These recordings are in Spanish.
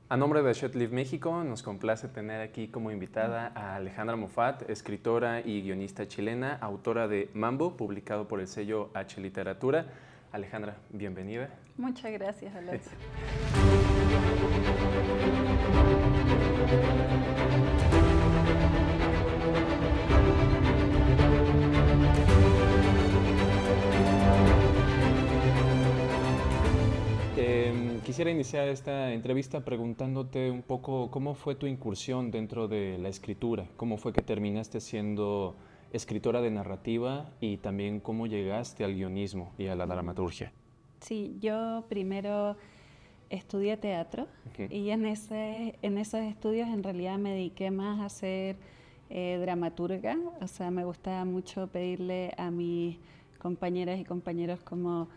A nombre de ShotLive México, nos complace tener aquí como invitada a Alejandra Moffat, escritora y guionista chilena, autora de Mambo, publicado por el sello H Literatura. Alejandra, bienvenida. Muchas gracias, Alonso. Quisiera iniciar esta entrevista preguntándote un poco cómo fue tu incursión dentro de la escritura, cómo fue que terminaste siendo escritora de narrativa y también cómo llegaste al guionismo y a la dramaturgia. Sí, yo primero estudié teatro y en esos estudios en realidad me dediqué más a ser dramaturga, o sea, me gustaba mucho pedirle a mis compañeras y compañeros como,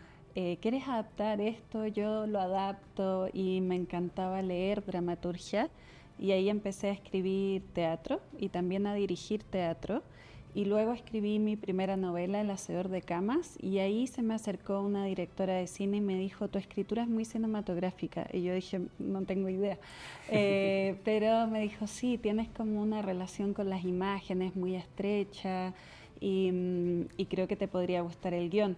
¿quieres adaptar esto? Yo lo adapto y me encantaba leer dramaturgia y ahí empecé a escribir teatro y también a dirigir teatro. Y luego escribí mi primera novela, El hacedor de camas, y ahí se me acercó una directora de cine y me dijo, tu escritura es muy cinematográfica. Y yo dije, no tengo idea. Pero me dijo, sí, tienes como una relación con las imágenes muy estrecha y creo que te podría gustar el guión.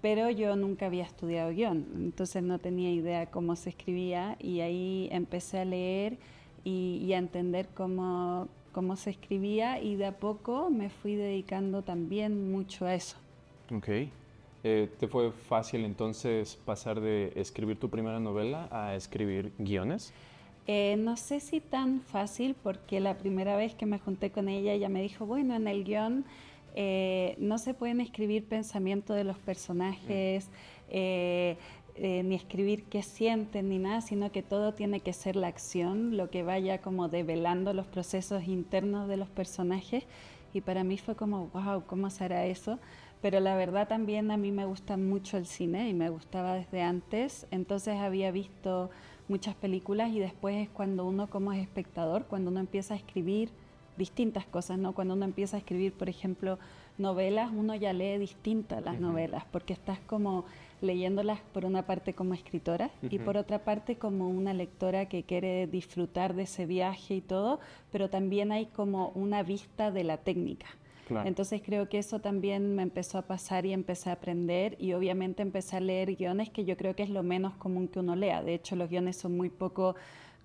Pero yo nunca había estudiado guión, entonces no tenía idea cómo se escribía y ahí empecé a leer y a entender cómo se escribía y de a poco me fui dedicando también mucho a eso. Ok. ¿Te fue fácil entonces pasar de escribir tu primera novela a escribir guiones? No sé si tan fácil porque la primera vez que me junté con ella me dijo, bueno, en el guión no se pueden escribir pensamientos de los personajes, ni escribir qué sienten ni nada, sino que todo tiene que ser la acción, lo que vaya como develando los procesos internos de los personajes. Y para mí fue como, wow, ¿cómo será eso? Pero la verdad también a mí me gusta mucho el cine y me gustaba desde antes, entonces había visto muchas películas y después es cuando uno como espectador, cuando uno empieza a escribir distintas cosas, ¿no? Cuando uno empieza a escribir, por ejemplo, novelas, uno ya lee distintas las novelas, porque estás como leyéndolas por una parte como escritora y por otra parte como una lectora que quiere disfrutar de ese viaje y todo, pero también hay como una vista de la técnica. Claro. Entonces creo que eso también me empezó a pasar y empecé a aprender y obviamente empecé a leer guiones que yo creo que es lo menos común que uno lea. De hecho, los guiones son muy poco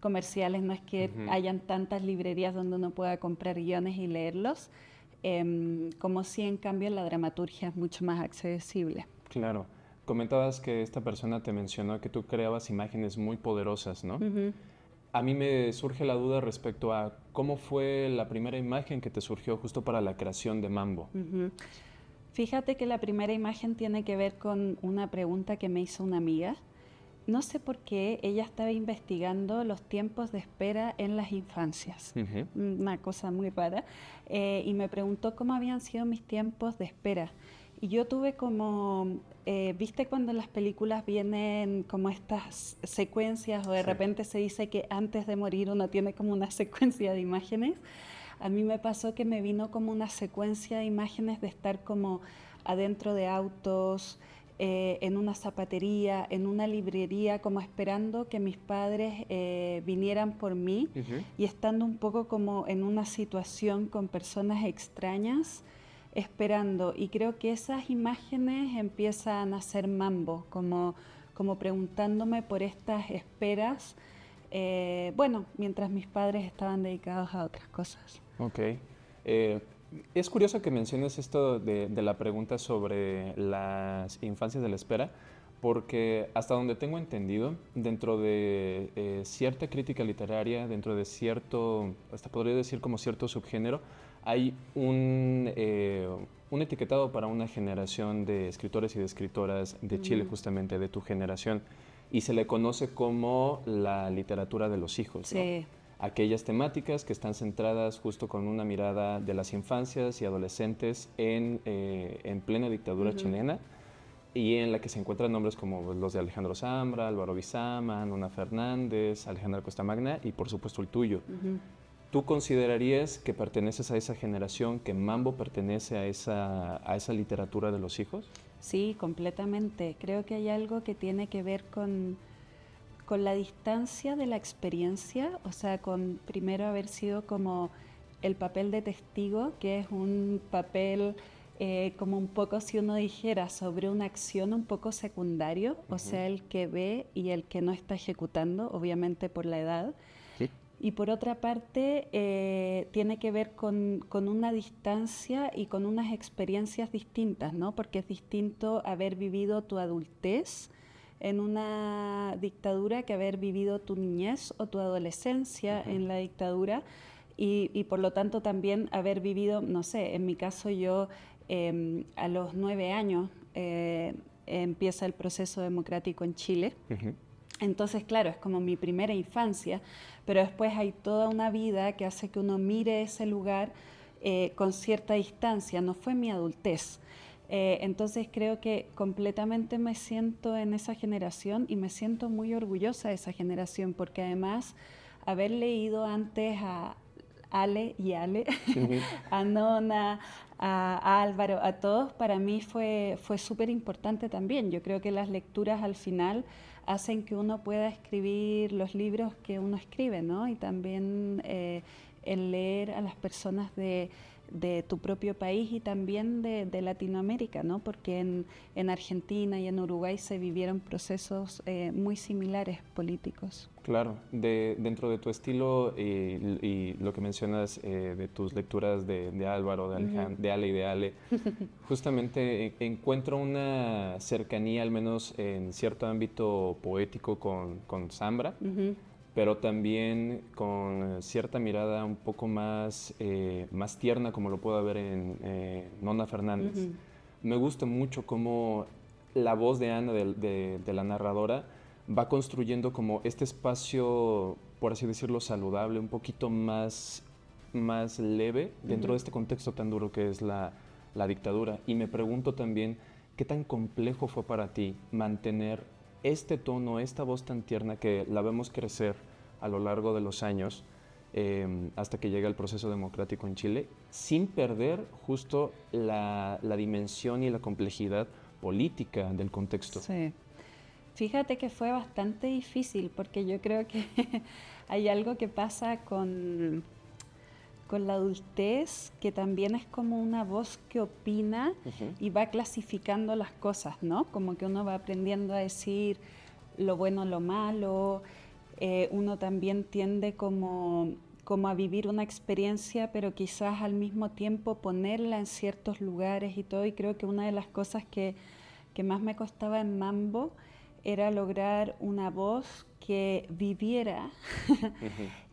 comerciales, no es que hayan tantas librerías donde uno pueda comprar guiones y leerlos, como si en cambio la dramaturgia es mucho más accesible. Claro. Comentabas que esta persona te mencionó que tú creabas imágenes muy poderosas, ¿no? A mí me surge la duda respecto a cómo fue la primera imagen que te surgió justo para la creación de Mambo. Fíjate que la primera imagen tiene que ver con una pregunta que me hizo una amiga. No sé por qué ella estaba investigando los tiempos de espera en las infancias, una cosa muy rara, y me preguntó cómo habían sido mis tiempos de espera. Y yo tuve como, ¿viste cuando en las películas vienen como estas secuencias o de repente se dice que antes de morir uno tiene como una secuencia de imágenes? A mí me pasó que me vino como una secuencia de imágenes de estar como adentro de autos, en una zapatería, en una librería, como esperando que mis padres vinieran por mí y estando un poco como en una situación con personas extrañas, esperando. Y creo que esas imágenes empiezan a ser Mambo, como preguntándome por estas esperas, bueno, mientras mis padres estaban dedicados a otras cosas. Ok. Es curioso que menciones esto de la pregunta sobre las infancias de la espera, porque hasta donde tengo entendido, dentro de cierta crítica literaria, dentro de cierto, hasta podría decir como cierto subgénero, hay un etiquetado para una generación de escritores y de escritoras de Chile, justamente de tu generación, y se le conoce como la literatura de los hijos, ¿no? Sí. Aquellas temáticas que están centradas justo con una mirada de las infancias y adolescentes en plena dictadura chilena y en la que se encuentran nombres como los de Alejandro Zambra, Álvaro Guizama, Nona Fernández, Alejandra Costamagna y por supuesto el tuyo. ¿Tú considerarías que perteneces a esa generación, que Mambo pertenece a esa literatura de los hijos? Sí, completamente. Creo que hay algo que tiene que ver con la distancia de la experiencia, o sea, con primero haber sido como el papel de testigo, que es un papel como un poco, si uno dijera, sobre una acción un poco secundario, o sea, el que ve y el que no está ejecutando, obviamente por la edad. Sí. Y por otra parte, tiene que ver con una distancia y con unas experiencias distintas, ¿no? Porque es distinto haber vivido tu adultez en una dictadura que haber vivido tu niñez o tu adolescencia en la dictadura y por lo tanto también haber vivido, no sé, en mi caso yo a los 9 años empieza el proceso democrático en Chile. Entonces, claro, es como mi primera infancia, pero después hay toda una vida que hace que uno mire ese lugar con cierta distancia. No fue mi adultez. Entonces creo que completamente me siento en esa generación y me siento muy orgullosa de esa generación porque además haber leído antes a Ale y Ale, a Nona, a Álvaro, a todos, para mí fue súper importante también. Yo creo que las lecturas al final hacen que uno pueda escribir los libros que uno escribe, ¿no? Y también el leer a las personas de tu propio país y también de Latinoamérica, ¿no? Porque en Argentina y en Uruguay se vivieron procesos muy similares políticos. Claro, dentro de tu estilo y lo que mencionas de tus lecturas de Álvaro, de Ale y de Ale, justamente encuentro una cercanía, al menos en cierto ámbito poético, con Zambra, pero también con cierta mirada un poco más tierna, como lo puedo haber en Nona Fernández. Me gusta mucho cómo la voz de Ana, de la narradora, va construyendo como este espacio, por así decirlo, saludable, un poquito más leve dentro de este contexto tan duro que es la dictadura. Y me pregunto también, ¿qué tan complejo fue para ti mantener este tono, esta voz tan tierna que la vemos crecer a lo largo de los años hasta que llega el proceso democrático en Chile, sin perder justo la dimensión y la complejidad política del contexto? Sí. Fíjate que fue bastante difícil porque yo creo que hay algo que pasa con la adultez que también es como una voz que opina y va clasificando las cosas, ¿no? Como que uno va aprendiendo a decir lo bueno, lo malo, uno también tiende como a vivir una experiencia, pero quizás al mismo tiempo ponerla en ciertos lugares y todo, y creo que una de las cosas que más me costaba en Mambo era lograr una voz que viviera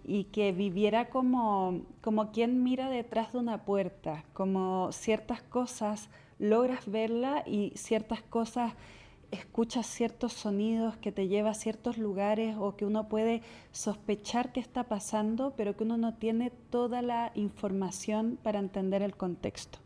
y que viviera como quien mira detrás de una puerta, como ciertas cosas logras verla y ciertas cosas escuchas ciertos sonidos que te lleva a ciertos lugares o que uno puede sospechar que está pasando, pero que uno no tiene toda la información para entender el contexto.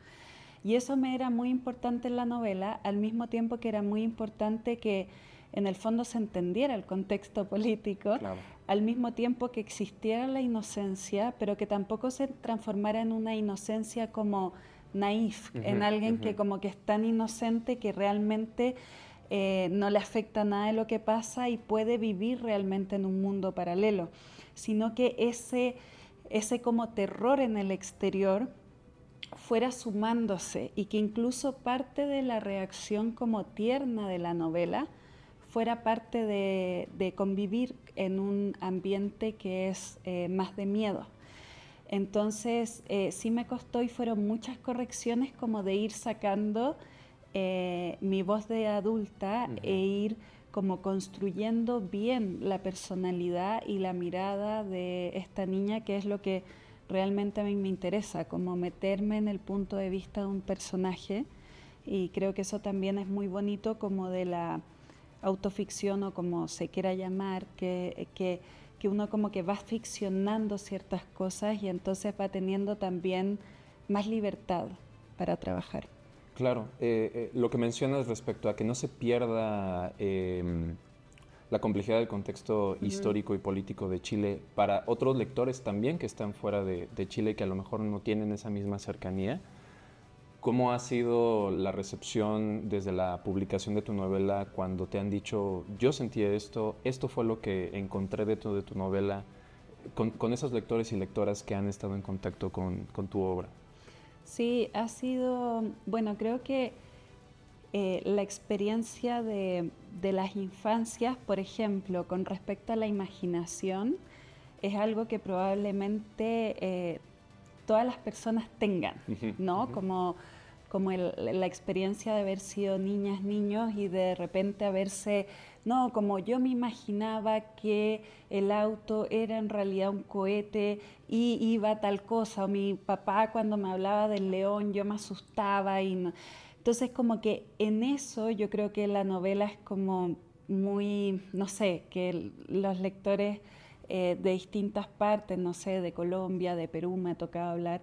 Y eso me era muy importante en la novela, al mismo tiempo que era muy importante que en el fondo se entendiera el contexto político, Claro. al mismo tiempo que existiera la inocencia, pero que tampoco se transformara en una inocencia como naif, en alguien que como que es tan inocente que realmente no le afecta nada de lo que pasa y puede vivir realmente en un mundo paralelo, sino que ese como terror en el exterior fuera sumándose y que incluso parte de la reacción como tierna de la novela fuera parte de convivir en un ambiente que es más de miedo. Entonces sí me costó y fueron muchas correcciones como de ir sacando mi voz de adulta e ir como construyendo bien la personalidad y la mirada de esta niña, que es lo que realmente a mí me interesa, como meterme en el punto de vista de un personaje, y creo que eso también es muy bonito como de la autoficción o como se quiera llamar, que uno como que va ficcionando ciertas cosas y entonces va teniendo también más libertad para trabajar. Claro, lo que mencionas respecto a que no se pierda la complejidad del contexto histórico y político de Chile para otros lectores también que están fuera de Chile, que a lo mejor no tienen esa misma cercanía. ¿Cómo ha sido la recepción desde la publicación de tu novela cuando te han dicho, yo sentí esto fue lo que encontré dentro de tu novela, con esos lectores y lectoras que han estado en contacto con tu obra? Sí, ha sido, bueno, creo que la experiencia de las infancias, por ejemplo, con respecto a la imaginación, es algo que probablemente todas las personas tengan, Ujú, ¿no? ujú. Como la experiencia de haber sido niñas, niños y de repente haberse, no, como yo me imaginaba que el auto era en realidad un cohete y iba tal cosa, o mi papá cuando me hablaba del león yo me asustaba y no. Entonces como que en eso yo creo que la novela es como muy, no sé, que los lectores de distintas partes, no sé, de Colombia, de Perú, me ha tocado hablar,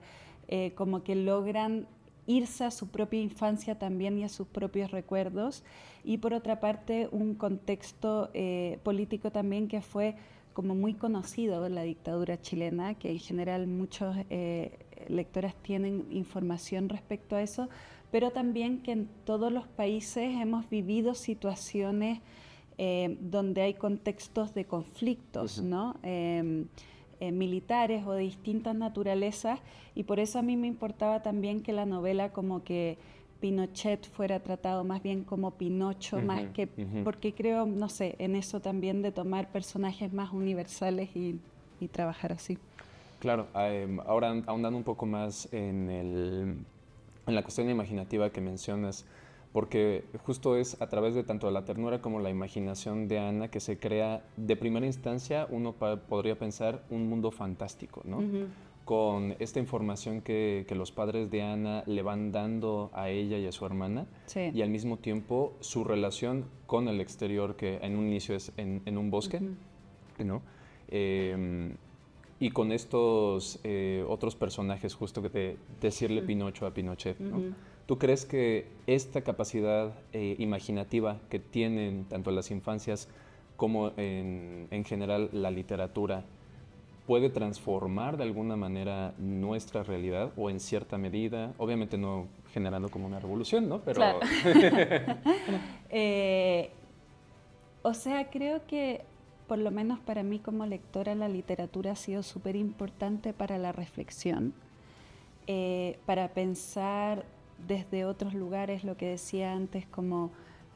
como que logran irse a su propia infancia también y a sus propios recuerdos. Y por otra parte, un contexto político también que fue como muy conocido, la dictadura chilena, que en general muchos lectores tienen información respecto a eso, pero también que en todos los países hemos vivido situaciones donde hay contextos de conflictos, Ujú. ¿no? Militares o de distintas naturalezas, y por eso a mí me importaba también que la novela como que Pinochet fuera tratado más bien como Pinocho, más Ujú, que, ujú. porque creo, no sé, en eso también de tomar personajes más universales y trabajar así. Claro, ahora ahondando un poco más en la cuestión imaginativa que mencionas, porque justo es a través de tanto la ternura como la imaginación de Ana que se crea, de primera instancia, uno podría pensar un mundo fantástico, ¿no? Ujú. Con esta información que los padres de Ana le van dando a ella y a su hermana, Sí. y al mismo tiempo su relación con el exterior, que en un inicio es en un bosque, Ujú. ¿no? Eh, y con estos otros personajes, justo que decirle Pinocho a Pinochet, ¿no? Ujú. ¿Tú crees que esta capacidad imaginativa que tienen tanto las infancias como en general la literatura puede transformar de alguna manera nuestra realidad o en cierta medida, obviamente no generando como una revolución, ¿no? Claro. Pero Eh, O sea, creo que por lo menos para mí como lectora la literatura ha sido súper importante para la reflexión, para pensar desde otros lugares, lo que decía antes, como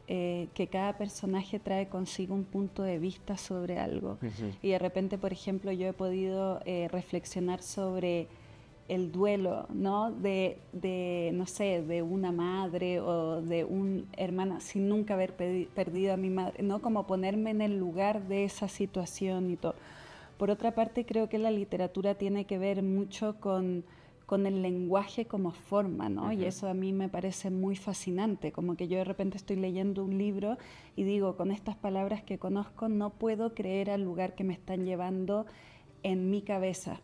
que cada personaje trae consigo un punto de vista sobre algo. Ujú, Y de repente, por ejemplo, yo he podido reflexionar sobre el duelo, ¿no? No sé, de una madre o de un hermana sin nunca haber perdido a mi madre, ¿no? Como ponerme en el lugar de esa situación y todo. Por otra parte, creo que la literatura tiene que ver mucho con el lenguaje como forma, ¿no? Y ujú. eso a mí me parece muy fascinante, como que yo de repente estoy leyendo un libro y digo, con estas palabras que conozco, no puedo creer al lugar que me están llevando en mi cabeza.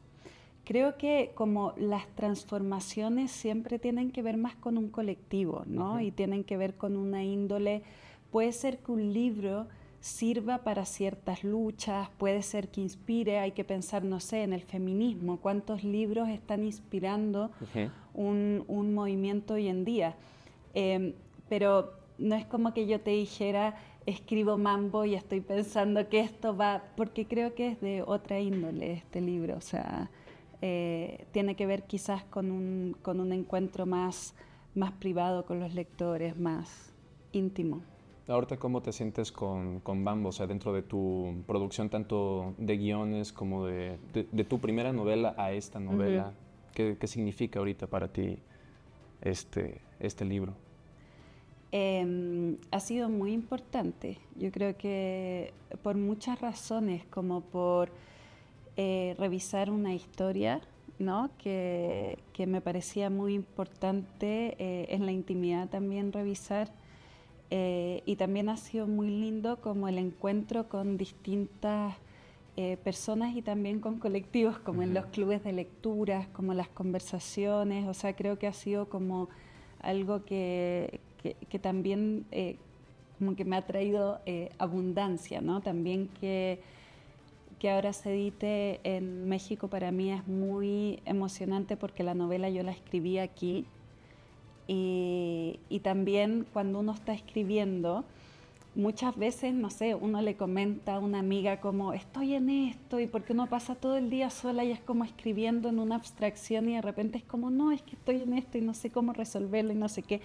Creo que como las transformaciones siempre tienen que ver más con un colectivo, ¿no? Ujú. Y tienen que ver con una índole. Puede ser que un libro sirva para ciertas luchas, puede ser que inspire, hay que pensar, no sé, en el feminismo, cuántos libros están inspirando Ujú. un movimiento hoy en día. Eh, pero no es como que yo te dijera, escribo mambo y estoy pensando que esto va, porque creo que es de otra índole este libro, o sea, tiene que ver quizás con un encuentro más privado con los lectores, más íntimo. Ahorita, ¿cómo te sientes con Bambo? O sea, dentro de tu producción tanto de guiones como de tu primera novela a esta Ujú. novela, ¿qué significa ahorita para ti este libro? Ha sido muy importante. Yo creo que por muchas razones, como por revisar una historia, ¿no? Que me parecía muy importante en la intimidad también revisar. Y también ha sido muy lindo como el encuentro con distintas personas y también con colectivos, como en Ujú. los clubes de lecturas, como las conversaciones. O sea, creo que ha sido como algo que también como que me ha traído abundancia, ¿no? También que ahora se edite en México para mí es muy emocionante porque la novela yo la escribí aquí y también cuando uno está escribiendo, muchas veces, no sé, uno le comenta a una amiga como estoy en esto y porque uno pasa todo el día sola y es como escribiendo en una abstracción y de repente es como no, es que estoy en esto y no sé cómo resolverlo y no sé qué.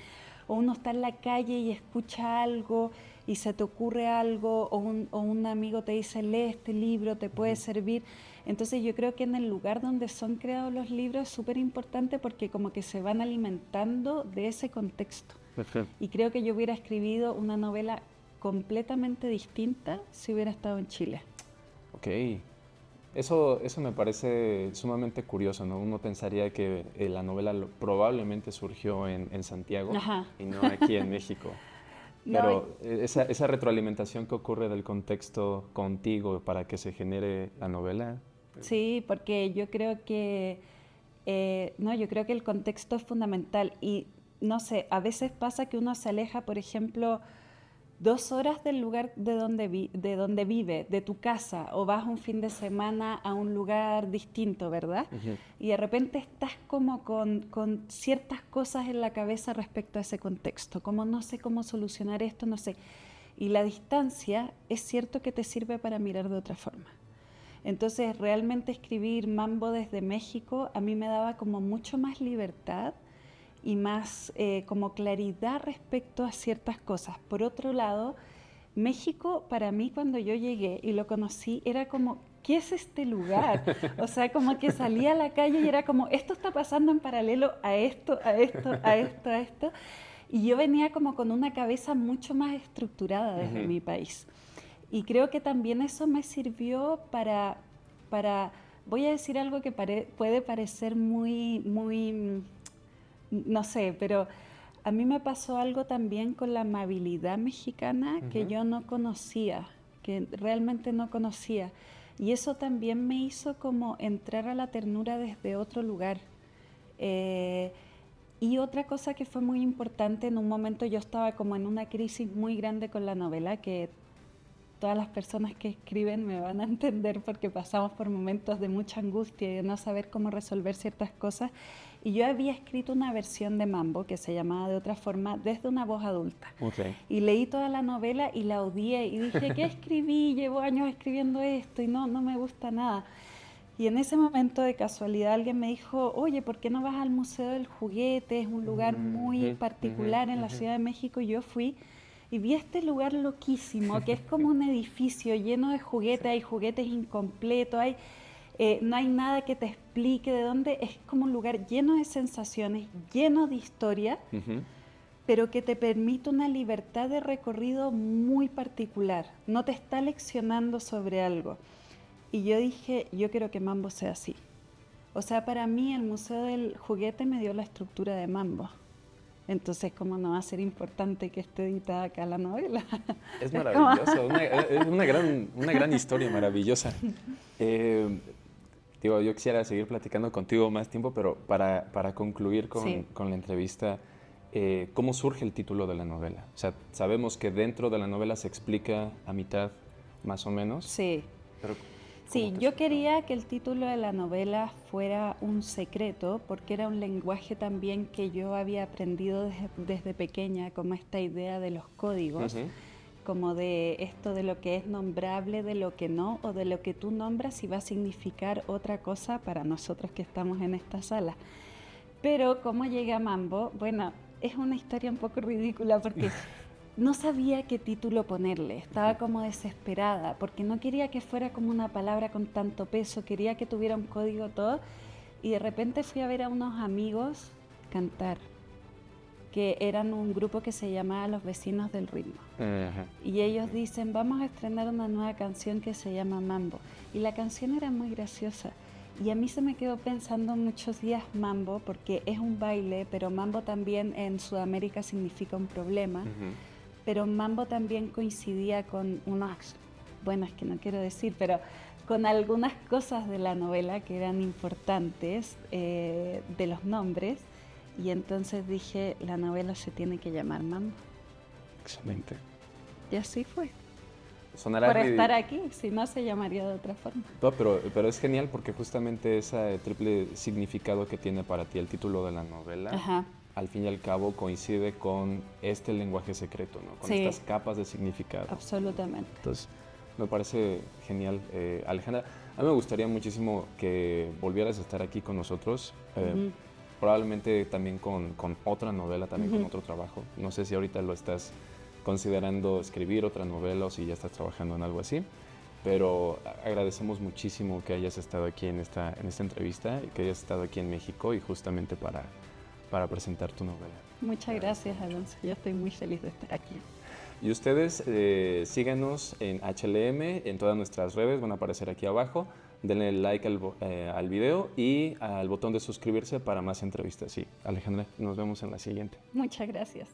O uno está en la calle y escucha algo y se te ocurre algo o un amigo te dice lee este libro, te puede servir. Entonces yo creo que en el lugar donde son creados los libros es súper importante porque como que se van alimentando de ese contexto. Perfecto. Y creo que yo hubiera escribido una novela completamente distinta si hubiera estado en Chile. Ok. Eso me parece sumamente curioso, ¿no? Uno pensaría que la novela probablemente surgió en Santiago Ajá. y no aquí en México. No, Pero esa retroalimentación que ocurre del contexto contigo para que se genere la novela. sí, porque yo creo que no, yo creo que el contexto es fundamental y no sé, a veces pasa que uno se aleja, por ejemplo, 2 horas del lugar de donde vive, de tu casa, o vas un fin de semana a un lugar distinto, ¿verdad? Ujú. Y de repente estás como con ciertas cosas en la cabeza respecto a ese contexto, como no sé cómo solucionar esto, no sé. Y la distancia es cierto que te sirve para mirar de otra forma. Entonces, realmente escribir Mambo desde México a mí me daba como mucho más libertad y más como claridad respecto a ciertas cosas. Por otro lado, México para mí cuando yo llegué y lo conocí era como, ¿qué es este lugar? O sea, como que salía a la calle y era como, esto está pasando en paralelo a esto, a esto, a esto, a esto. Y yo venía como con una cabeza mucho más estructurada desde Ujú. mi país. Y creo que también eso me sirvió para voy a decir algo que puede parecer muy, no sé, pero a mí me pasó algo también con la amabilidad mexicana que Ujú. yo no conocía, que realmente no conocía. Y eso también me hizo como entrar a la ternura desde otro lugar. Eh, y otra cosa que fue muy importante, en un momento yo estaba como en una crisis muy grande con la novela, que todas las personas que escriben me van a entender porque pasamos por momentos de mucha angustia y de no saber cómo resolver ciertas cosas. Y yo había escrito una versión de Mambo que se llamaba de otra forma desde una voz adulta. Ok. Y leí toda la novela y la odié y dije, ¿qué escribí? Llevo años escribiendo esto y no me gusta nada. Y en ese momento de casualidad alguien me dijo, oye, ¿por qué no vas al Museo del Juguete? Es un lugar muy Ujú, ujú, particular en la ujú. Ciudad de México. Y yo fui y vi este lugar loquísimo, que es como un edificio lleno de Sí. juguetes, hay juguetes incompletos, no hay nada que te explique de dónde, es como un lugar lleno de sensaciones, lleno de historia, Ujú. pero que te permite una libertad de recorrido muy particular, no te está leccionando sobre algo. Y yo dije, yo quiero que Mambo sea así. O sea, para mí el Museo del Juguete me dio la estructura de Mambo. Entonces, ¿cómo no va a ser importante que esté editada acá la novela? Es Es como... maravilloso, es una gran historia maravillosa. Eh, Digo, yo quisiera seguir platicando contigo más tiempo, pero para concluir Sí, con la entrevista, ¿cómo surge el título de la novela? O sea, sabemos que dentro de la novela se explica a mitad, más o menos, sí. pero ¿cómo Sí, te yo surgió? quería que el título de la novela fuera un secreto porque era un lenguaje también que yo había aprendido desde pequeña, como esta idea de los códigos, Ujú. como de esto de lo que es nombrable, de lo que no, o de lo que tú nombras y va a significar otra cosa para nosotros que estamos en esta sala. Pero cómo llegué a Mambo, bueno, es una historia un poco ridícula porque no sabía qué título ponerle, estaba como desesperada porque no quería que fuera como una palabra con tanto peso, quería que tuviera un código todo y de repente fui a ver a unos amigos cantar, que eran un grupo que se llamaba Los Vecinos del Ritmo. Ajá. Y ellos dicen, vamos a estrenar una nueva canción que se llama Mambo. Y la canción era muy graciosa. Y a mí se me quedó pensando muchos días Mambo, porque es un baile, pero Mambo también en Sudamérica significa un problema. Ujú. Pero Mambo también coincidía con unos, bueno, es que no quiero decir, pero con algunas cosas de la novela que eran importantes, de los nombres. Y entonces dije, la novela se tiene que llamar Mambo. Excelente. Y así fue. Sonará Por estar ridículo. aquí, si no se llamaría de otra forma. No, pero es genial porque justamente ese triple significado que tiene para ti el título de la novela Ajá. al fin y al cabo coincide con este lenguaje secreto, ¿no? Con Sí. estas capas de significado. Absolutamente. Entonces, me parece genial. Alejandra, a mí me gustaría muchísimo que volvieras a estar aquí con nosotros, probablemente también con otra novela, también con otro trabajo. No sé si ahorita lo estás considerando escribir otra novela o si ya estás trabajando en algo así, pero agradecemos muchísimo que hayas estado aquí en esta entrevista y que hayas estado aquí en México y justamente para presentar tu novela. Muchas gracias, Alonso. Yo estoy muy feliz de estar aquí. Y ustedes síganos en HLM, en todas nuestras redes, van a aparecer aquí abajo. Denle like al video y al botón de suscribirse para más entrevistas. Sí, Alejandra, nos vemos en la siguiente. Muchas gracias.